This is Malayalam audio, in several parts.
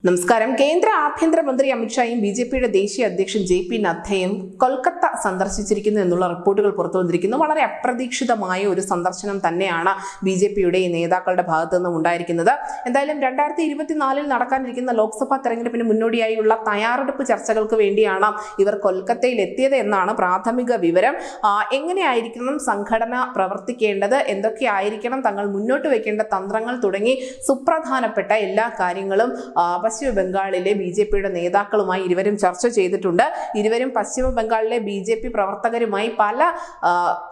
നമസ്കാരം. കേന്ദ്ര ആഭ്യന്തരമന്ത്രി അമിത്ഷായും ബിജെപിയുടെ ദേശീയ അധ്യക്ഷൻ ജെ.പി. നദ്ദയും കൊൽക്കത്ത സന്ദർശിച്ചിരിക്കുന്നു എന്നുള്ള റിപ്പോർട്ടുകൾ പുറത്തുവന്നിരിക്കുന്നു. വളരെ അപ്രതീക്ഷിതമായ ഒരു സന്ദർശനം തന്നെയാണ് ബിജെപിയുടെ നേതാക്കളുടെ ഭാഗത്തു നിന്നും ഉണ്ടായിരിക്കുന്നത്. എന്തായാലും 2024 നടക്കാനിരിക്കുന്ന ലോക്സഭാ തെരഞ്ഞെടുപ്പിന് മുന്നോടിയായുള്ള തയ്യാറെടുപ്പ് ചർച്ചകൾക്ക് വേണ്ടിയാണ് ഇവർ കൊൽക്കത്തയിൽ എത്തിയത് എന്നാണ് പ്രാഥമിക വിവരം. എങ്ങനെയായിരിക്കണം സംഘടന പ്രവർത്തിക്കേണ്ടത്, എന്തൊക്കെയായിരിക്കണം തങ്ങൾ മുന്നോട്ട് വയ്ക്കേണ്ട തന്ത്രങ്ങൾ തുടങ്ങി സുപ്രധാനപ്പെട്ട എല്ലാ കാര്യങ്ങളും പശ്ചിമ ബംഗാളിലെ ബിജെപിയുടെ നേതാക്കളുമായി ഇരുവരും ചർച്ച ചെയ്തിട്ടുണ്ട്. ഇരുവരും പശ്ചിമ ബംഗാളിലെ ബിജെപി പ്രവർത്തകരുമായി പല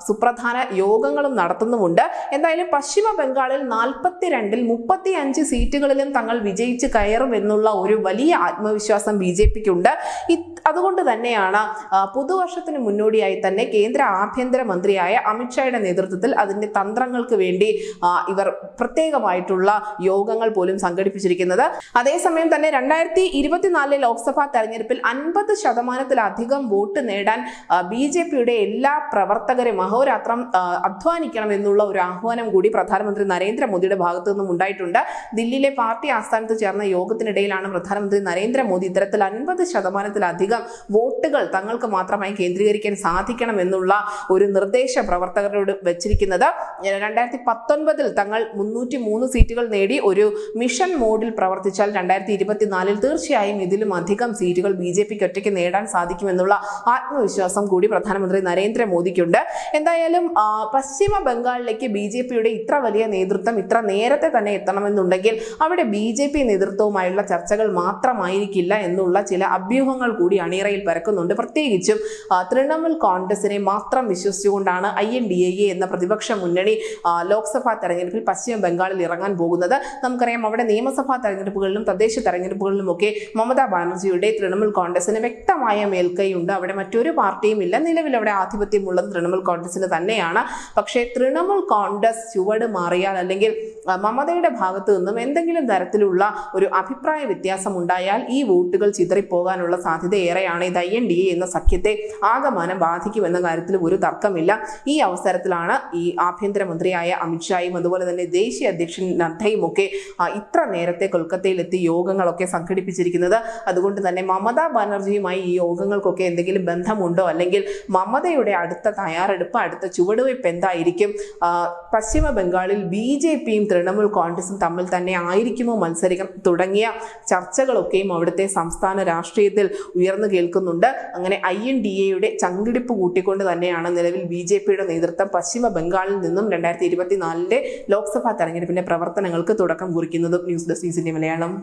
സുപ്രധാന യോഗങ്ങളും നടത്തുന്നുമുണ്ട്. എന്തായാലും പശ്ചിമ ബംഗാളിൽ 42-ൽ 35 സീറ്റുകളിലും തങ്ങൾ വിജയിച്ച് കയറും എന്നുള്ള ഒരു വലിയ ആത്മവിശ്വാസം ബിജെപിക്കുണ്ട്. അതുകൊണ്ട് തന്നെയാണ് പുതുവർഷത്തിന് മുന്നോടിയായി തന്നെ കേന്ദ്ര ആഭ്യന്തരമന്ത്രിയായ അമിത്ഷായുടെ നേതൃത്വത്തിൽ അതിന്റെ തന്ത്രങ്ങൾക്ക് വേണ്ടി ഇവർ പ്രത്യേകമായിട്ടുള്ള യോഗങ്ങൾ പോലും സംഘടിപ്പിച്ചിരിക്കുന്നത്. അതേസമയം തന്നെ 2024 ലോക്സഭാ തെരഞ്ഞെടുപ്പിൽ 50% വോട്ട് നേടാൻ ബിജെപിയുടെ എല്ലാ പ്രവർത്തകരും അഹോരാത്രം അധ്വാനിക്കണം എന്നുള്ള ഒരു ആഹ്വാനം കൂടി പ്രധാനമന്ത്രി നരേന്ദ്രമോദിയുടെ ഭാഗത്തു നിന്നും ഉണ്ടായിട്ടുണ്ട്. ദില്ലിയിലെ പാർട്ടി ആസ്ഥാനത്ത് ചേർന്ന യോഗത്തിനിടയിലാണ് പ്രധാനമന്ത്രി നരേന്ദ്രമോദി ഇത്തരത്തിൽ 50% വോട്ടുകൾ തങ്ങൾക്ക് മാത്രമായി കേന്ദ്രീകരിക്കാൻ സാധിക്കണം എന്നുള്ള ഒരു നിർദ്ദേശ പ്രവർത്തകരോട് വെച്ചിരിക്കുന്നത്. 2019 തങ്ങൾ 303 സീറ്റുകൾ നേടി ഒരു മിഷൻ മോഡിൽ പ്രവർത്തിച്ചാൽ 2024 തീർച്ചയായും ഇതിലും അധികം സീറ്റുകൾ ബിജെപിക്ക് ഒറ്റയ്ക്ക് നേടാൻ സാധിക്കുമെന്നുള്ള ആത്മവിശ്വാസം കൂടി പ്രധാനമന്ത്രി നരേന്ദ്രമോദിക്കുണ്ട്. എന്തായാലും പശ്ചിമ ബംഗാളിലേക്ക് ബിജെപിയുടെ ഇത്ര വലിയ നേതൃത്വം ഇത്ര നേരത്തെ തന്നെ എത്തണമെന്നുണ്ടെങ്കിൽ അവിടെ ബിജെപി നേതൃത്വവുമായുള്ള ചർച്ചകൾ മാത്രമായിരിക്കില്ല എന്നുള്ള ചില അഭ്യൂഹങ്ങൾ കൂടി അണിയറയിൽ പരക്കുന്നുണ്ട്. പ്രത്യേകിച്ചും തൃണമൂൽ കോൺഗ്രസിനെ മാത്രം വിശ്വസിച്ചുകൊണ്ടാണ് INDA എന്ന പ്രതിപക്ഷ മുന്നണി ലോക്സഭാ തെരഞ്ഞെടുപ്പിൽ പശ്ചിമ ബംഗാളിൽ ഇറങ്ങാൻ പോകുന്നത്. നമുക്കറിയാം, അവിടെ നിയമസഭാ തെരഞ്ഞെടുപ്പുകളിലും തദ്ദേശ തെരഞ്ഞെടുപ്പുകളിലുമൊക്കെ മമതാ ബാനർജിയുടെ തൃണമൂൽ കോൺഗ്രസിന് വ്യക്തമായ മേൽക്കൈയുണ്ട്. അവിടെ മറ്റൊരു പാർട്ടിയും ഇല്ല. നിലവിൽ അവിടെ ആധിപത്യമുള്ളത് തൃണമൂൽ കോൺഗ്രസിന് തന്നെയാണ്. പക്ഷേ തൃണമൂൽ കോൺഗ്രസ് ചുവട് മാറിയാൽ അല്ലെങ്കിൽ മമതയുടെ ഭാഗത്തു നിന്നും എന്തെങ്കിലും തരത്തിലുള്ള ഒരു അഭിപ്രായ വ്യത്യാസം ഉണ്ടായാൽ ഈ വോട്ടുകൾ ചിതറിപ്പോകാനുള്ള സാധ്യത ഏറെയാണ്. ഇത് INDA എന്ന സഖ്യത്തെ ആകമാനം ബാധിക്കുമെന്ന കാര്യത്തിൽ ഒരു തർക്കമില്ല. ഈ അവസരത്തിലാണ് ഈ ആഭ്യന്തരമന്ത്രിയായ അമിത്ഷായും അതുപോലെ തന്നെ ദേശീയ അധ്യക്ഷൻ നദ്ദയും ഒക്കെ ഇത്ര നേരത്തെ കൊൽക്കത്തയിലെത്തി യോഗങ്ങളൊക്കെ സംഘടിപ്പിച്ചിരിക്കുന്നത്. അതുകൊണ്ട് തന്നെ മമതാ ബാനർജിയുമായി ഈ യോഗങ്ങൾക്കൊക്കെ എന്തെങ്കിലും ബന്ധമുണ്ടോ, അല്ലെങ്കിൽ മമതയുടെ അടുത്ത തയ്യാറെടുപ്പ്, അടുത്ത ചുവടുവയ്പ് എന്തായിരിക്കും? പശ്ചിമ ബംഗാളിൽ ബിജെപിയും തൃണമൂൽ കോൺഗ്രസും തമ്മിൽ തന്നെ ആയിരിക്കുമോ മത്സരിക്കാൻ തുടങ്ങിയ ചർച്ചകളൊക്കെയും അവിടുത്തെ സംസ്ഥാന രാഷ്ട്രീയത്തിൽ ഉയർന്നു കേൾക്കുന്നുണ്ട്. അങ്ങനെ INDA ചങ്കിടിപ്പ് കൂട്ടിക്കൊണ്ട് തന്നെയാണ് നിലവിൽ ബിജെപിയുടെ നേതൃത്വം പശ്ചിമ ബംഗാളിൽ നിന്നും 2024 ലോക്സഭാ തെരഞ്ഞെടുപ്പിന്റെ പ്രവർത്തനങ്ങൾക്ക് തുടക്കം കുറിക്കുന്നത്. News desk Malayalam.